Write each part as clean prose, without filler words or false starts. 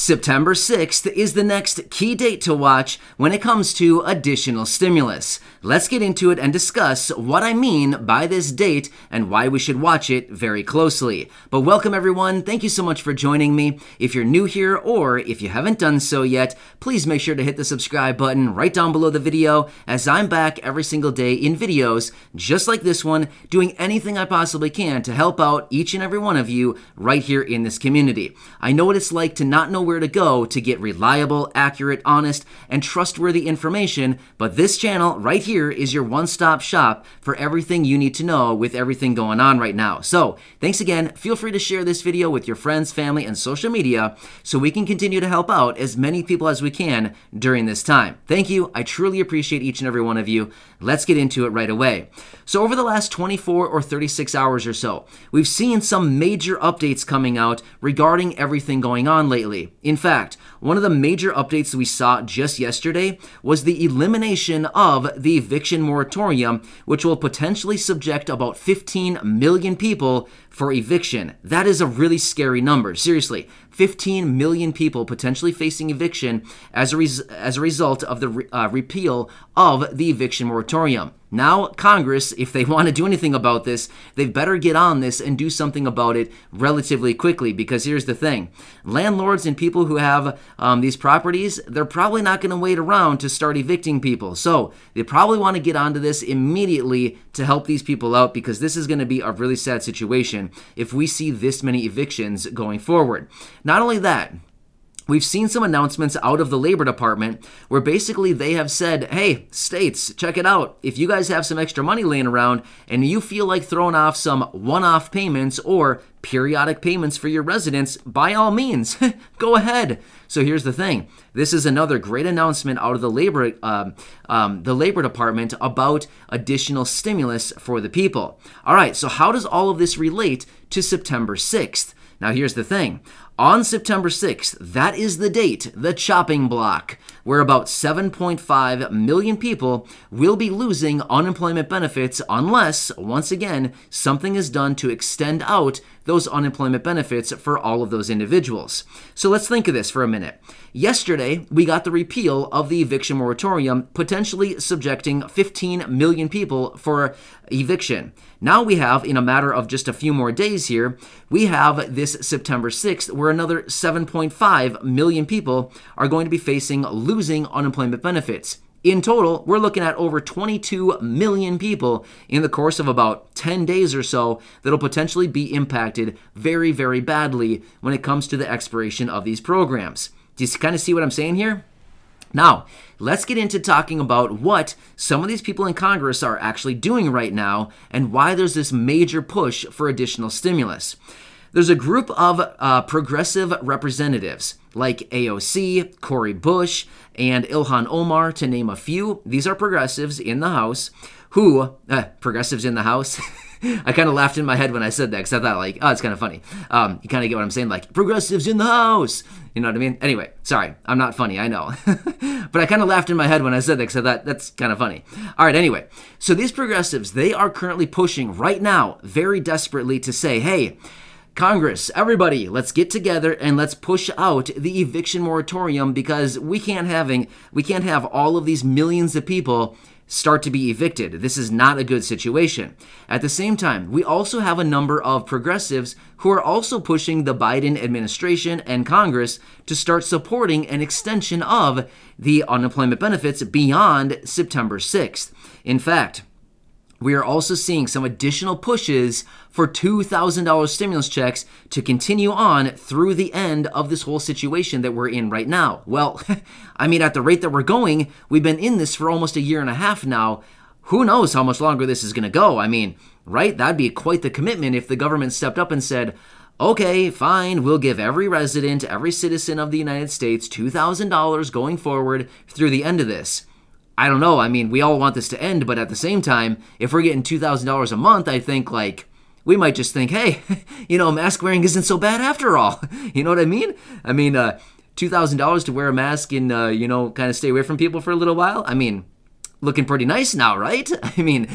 September 6th is the next key date to watch when it comes to additional stimulus. Let's get into it and discuss what I mean by this date and why we should watch it very closely. But welcome everyone, thank you so much for joining me. If you're new here or if you haven't done so yet, please make sure to hit the subscribe button right down below the video, as I'm back every single day in videos just like this one, doing anything I possibly can to help out each and every one of you right here in this community. I know what it's like to not know where to go to get reliable, accurate, honest, and trustworthy information, but this channel right here is your one-stop shop for everything you need to know with everything going on right now. So, thanks again. Feel free to share this video with your friends, family, and social media so we can continue to help out as many people as we can during this time. Thank you. I truly appreciate each and every one of you. Let's get into it right away. So over the last 24 or 36 hours or so, we've seen some major updates coming out regarding everything going on lately. In fact, one of the major updates we saw just yesterday was the elimination of the eviction moratorium, which will potentially subject about 15 million people for eviction. That is a really scary number. Seriously, 15 million people potentially facing eviction as a result of the repeal of the eviction moratorium. Now, Congress, if they want to do anything about this, they better get on this and do something about it relatively quickly, because here's the thing. Landlords and people who have these properties, they're probably not going to wait around to start evicting people. So they probably want to get onto this immediately to help these people out, because this is going to be a really sad situation if we see this many evictions going forward. Not only that, we've seen some announcements out of the Labor Department where basically they have said, hey, states, check it out. If you guys have some extra money laying around and you feel like throwing off some one-off payments or periodic payments for your residents, by all means, go ahead. So here's the thing. This is another great announcement out of the Labor Department about additional stimulus for the people. All right, so how does all of this relate to September 6th? Now here's the thing. On September 6th, that is the date, the chopping block, where about 7.5 million people will be losing unemployment benefits unless, once again, something is done to extend out those unemployment benefits for all of those individuals. So let's think of this for a minute. Yesterday, we got the repeal of the eviction moratorium, potentially subjecting 15 million people for eviction. Now we have, in a matter of just a few more days here, we have this September 6th where another 7.5 million people are going to be facing losing unemployment benefits. In total, we're looking at over 22 million people in the course of about 10 days or so that'll potentially be impacted very, very badly when it comes to the expiration of these programs. Do you kind of see what I'm saying here? Now, let's get into talking about what some of these people in Congress are actually doing right now and why there's this major push for additional stimulus. There's a group of progressive representatives like AOC, Cori Bush, and Ilhan Omar, to name a few. These are progressives in the House who, progressives in the House? I kind of laughed in my head when I said that because I thought, like, oh, it's kind of funny. You kind of get what I'm saying, like, progressives in the House. You know what I mean? Anyway, sorry, I'm not funny, I know. But I kind of laughed in my head when I said that because I thought that's kind of funny. All right, anyway, so these progressives, they are currently pushing right now very desperately to say, hey, Congress, everybody, let's get together and let's push out the eviction moratorium, because we can't have all of these millions of people start to be evicted. This is not a good situation. At the same time, we also have a number of progressives who are also pushing the Biden administration and Congress to start supporting an extension of the unemployment benefits beyond September 6th. In fact, we are also seeing some additional pushes for $2,000 stimulus checks to continue on through the end of this whole situation that we're in right now. Well, I mean, at the rate that we're going, we've been in this for almost a year and a half now. Who knows how much longer this is going to go? I mean, right? That'd be quite the commitment if the government stepped up and said, okay, fine, we'll give every resident, every citizen of the United States $2,000 going forward through the end of this. I don't know. I mean, we all want this to end, but at the same time, if we're getting $2,000 a month, I think, like, we might just think, hey, mask wearing isn't so bad after all. You know what I mean? I mean, $2,000 to wear a mask and, kind of stay away from people for a little while. I mean, looking pretty nice now, right? I mean,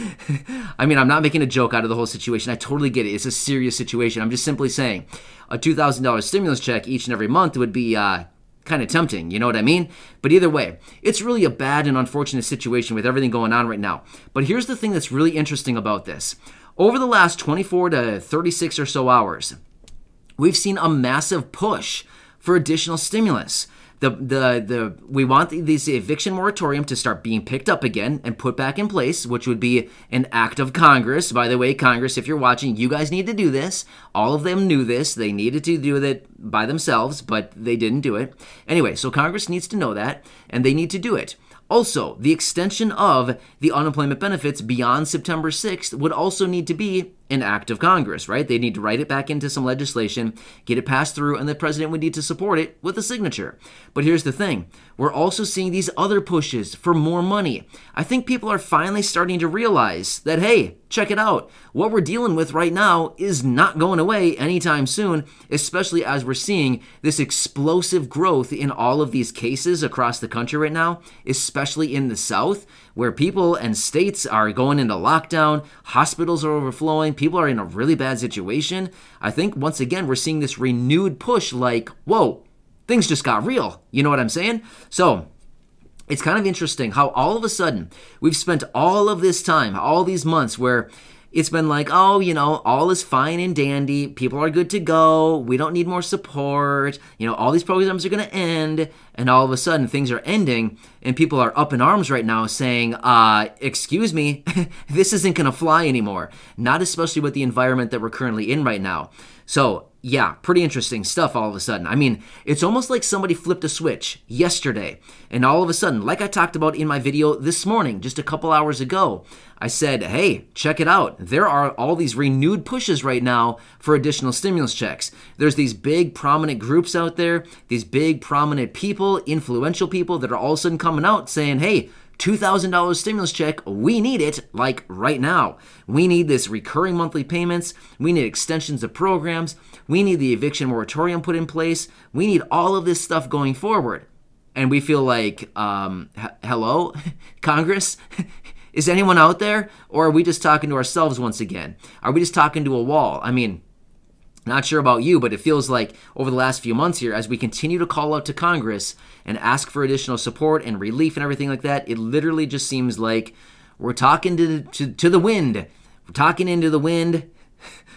I'm not making a joke out of the whole situation. I totally get it. It's a serious situation. I'm just simply saying a $2,000 stimulus check each and every month would be kind of tempting, you know what I mean? But either way, it's really a bad and unfortunate situation with everything going on right now. But here's the thing that's really interesting about this. Over the last 24 to 36 or so hours, we've seen a massive push for additional stimulus. We want this eviction moratorium to start being picked up again and put back in place, which would be an act of Congress. By the way, Congress, if you're watching, you guys need to do this. All of them knew this. They needed to do it by themselves, but they didn't do it. Anyway, so Congress needs to know that, and they need to do it. Also, the extension of the unemployment benefits beyond September 6th would also need to be an act of Congress, right? They need to write it back into some legislation, get it passed through, and the president would need to support it with a signature. But here's the thing. We're also seeing these other pushes for more money. I think people are finally starting to realize that, hey, check it out. What we're dealing with right now is not going away anytime soon, especially as we're seeing this explosive growth in all of these cases across the country right now, especially in the South, where people and states are going into lockdown, hospitals are overflowing, people are in a really bad situation. I think, once again, we're seeing this renewed push like, whoa, things just got real. You know what I'm saying? So it's kind of interesting how all of a sudden we've spent all of this time, all these months where it's been like, oh, you know, all is fine and dandy. People are good to go. We don't need more support. You know, all these programs are going to end. And all of a sudden things are ending and people are up in arms right now saying, excuse me, this isn't going to fly anymore. Not especially with the environment that we're currently in right now. So yeah, pretty interesting stuff all of a sudden. I mean, it's almost like somebody flipped a switch yesterday, and all of a sudden, like I talked about in my video this morning, just a couple hours ago, I said, hey, check it out. There are all these renewed pushes right now for additional stimulus checks. There's these big prominent groups out there, these big prominent people, influential people that are all of a sudden coming out saying, hey, $2,000 stimulus check, we need it, like right now. We need this recurring monthly payments. We need extensions of programs. We need the eviction moratorium put in place. We need all of this stuff going forward. And we feel like, hello, Congress? Is anyone out there? Or are we just talking to ourselves once again? Are we just talking to a wall? I mean, not sure about you, but it feels like over the last few months here, as we continue to call out to Congress and ask for additional support and relief and everything like that, it literally just seems like we're talking to the wind. We're talking into the wind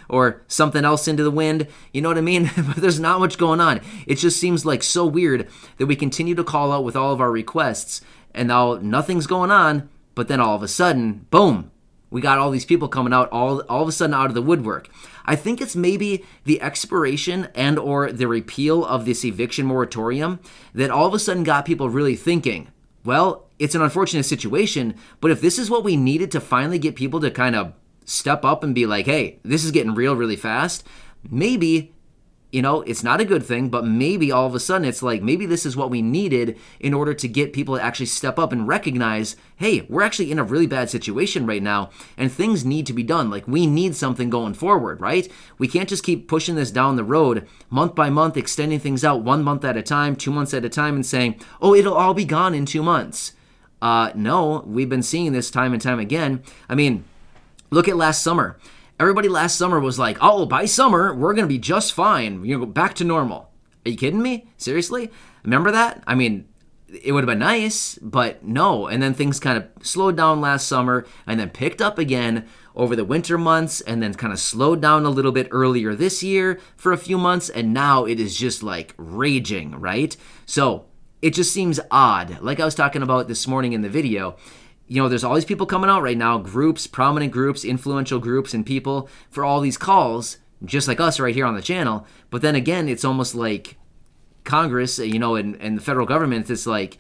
or something else into the wind. You know what I mean? But there's not much going on. It just seems like so weird that we continue to call out with all of our requests and now nothing's going on, but then all of a sudden, boom, we got all these people coming out all of a sudden out of the woodwork. I think it's maybe the expiration and or the repeal of this eviction moratorium that all of a sudden got people really thinking, well, it's an unfortunate situation, but if this is what we needed to finally get people to kind of step up and be like, hey, this is getting real really fast, maybe, you know, it's not a good thing, but maybe all of a sudden it's like, maybe this is what we needed in order to get people to actually step up and recognize, hey, we're actually in a really bad situation right now and things need to be done. Like, we need something going forward, right? We can't just keep pushing this down the road month by month, extending things out 1 month at a time, 2 months at a time and saying, oh, it'll all be gone in 2 months. No, we've been seeing this time and time again. I mean, look at last summer. Everybody last summer was like, oh, by summer, we're going to be just fine. You're going to go back to normal. Are you kidding me? Seriously? Remember that? I mean, it would have been nice, but no. And then things kind of slowed down last summer and then picked up again over the winter months and then kind of slowed down a little bit earlier this year for a few months. And now it is just like raging, right? So it just seems odd. Like I was talking about this morning in the video, you know, there's all these people coming out right now, groups, prominent groups, influential groups and people for all these calls, just like us right here on the channel. But then again, it's almost like Congress, you know, and the federal government, it's like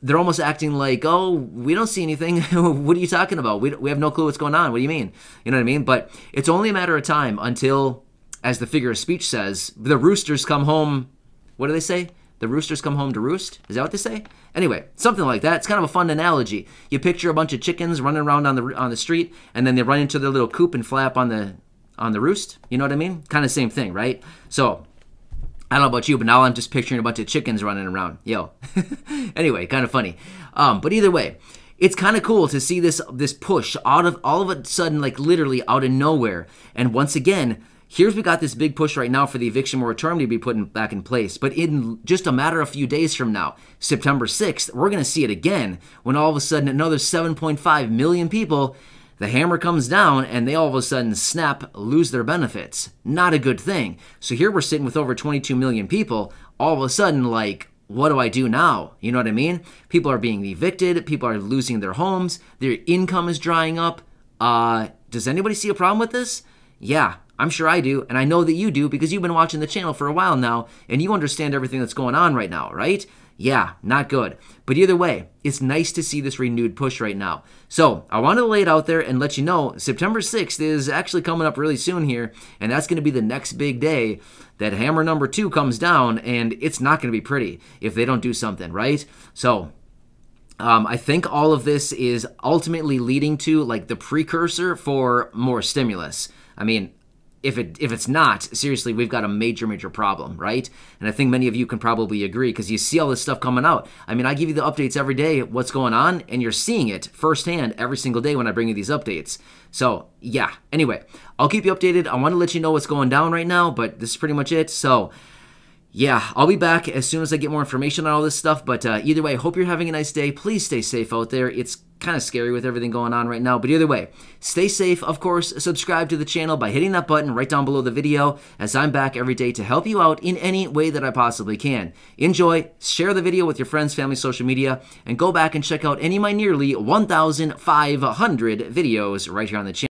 they're almost acting like, oh, we don't see anything. What are you talking about? We have no clue what's going on. What do you mean? You know what I mean? But it's only a matter of time until, as the figure of speech says, the roosters come home. What do they say? The roosters come home to roost? Is that what they say? Anyway, something like that. It's kind of a fun analogy. You picture a bunch of chickens running around on the street, and then they run into their little coop and flap on the roost. You know what I mean? Kind of same thing, right? So I don't know about you, but now I'm just picturing a bunch of chickens running around. Yo. Anyway, kind of funny. But either way, it's kind of cool to see this push all of a sudden, like literally out of nowhere. And once again, we got this big push right now for the eviction moratorium to be put back in place. But in just a matter of a few days from now, September 6th, we're going to see it again when all of a sudden another 7.5 million people, the hammer comes down and they all of a sudden snap, lose their benefits. Not a good thing. So here we're sitting with over 22 million people, all of a sudden like, what do I do now? You know what I mean? People are being evicted. People are losing their homes. Their income is drying up. Does anybody see a problem with this? Yeah, I'm sure I do, and I know that you do because you've been watching the channel for a while now, and you understand everything that's going on right now, right? Yeah, not good. But either way, it's nice to see this renewed push right now. So I wanted to lay it out there and let you know September 6th is actually coming up really soon here, and that's going to be the next big day that hammer number 2 comes down, and it's not going to be pretty if they don't do something, right? So I think all of this is ultimately leading to like the precursor for more stimulus. I mean, if it's not, seriously, we've got a major problem, right? And I think many of you can probably agree because you see all this stuff coming out. I mean, I give you the updates every day, what's going on, and you're seeing it firsthand every single day when I bring you these updates. So, yeah. Anyway, I'll keep you updated. I want to let you know what's going down right now, but this is pretty much it. So, yeah, I'll be back as soon as I get more information on all this stuff. But either way, hope you're having a nice day. Please stay safe out there. It's kind of scary with everything going on right now. But either way, stay safe. Of course, subscribe to the channel by hitting that button right down below the video, as I'm back every day to help you out in any way that I possibly can. Enjoy, share the video with your friends, family, social media, and go back and check out any of my nearly 1,500 videos right here on the channel.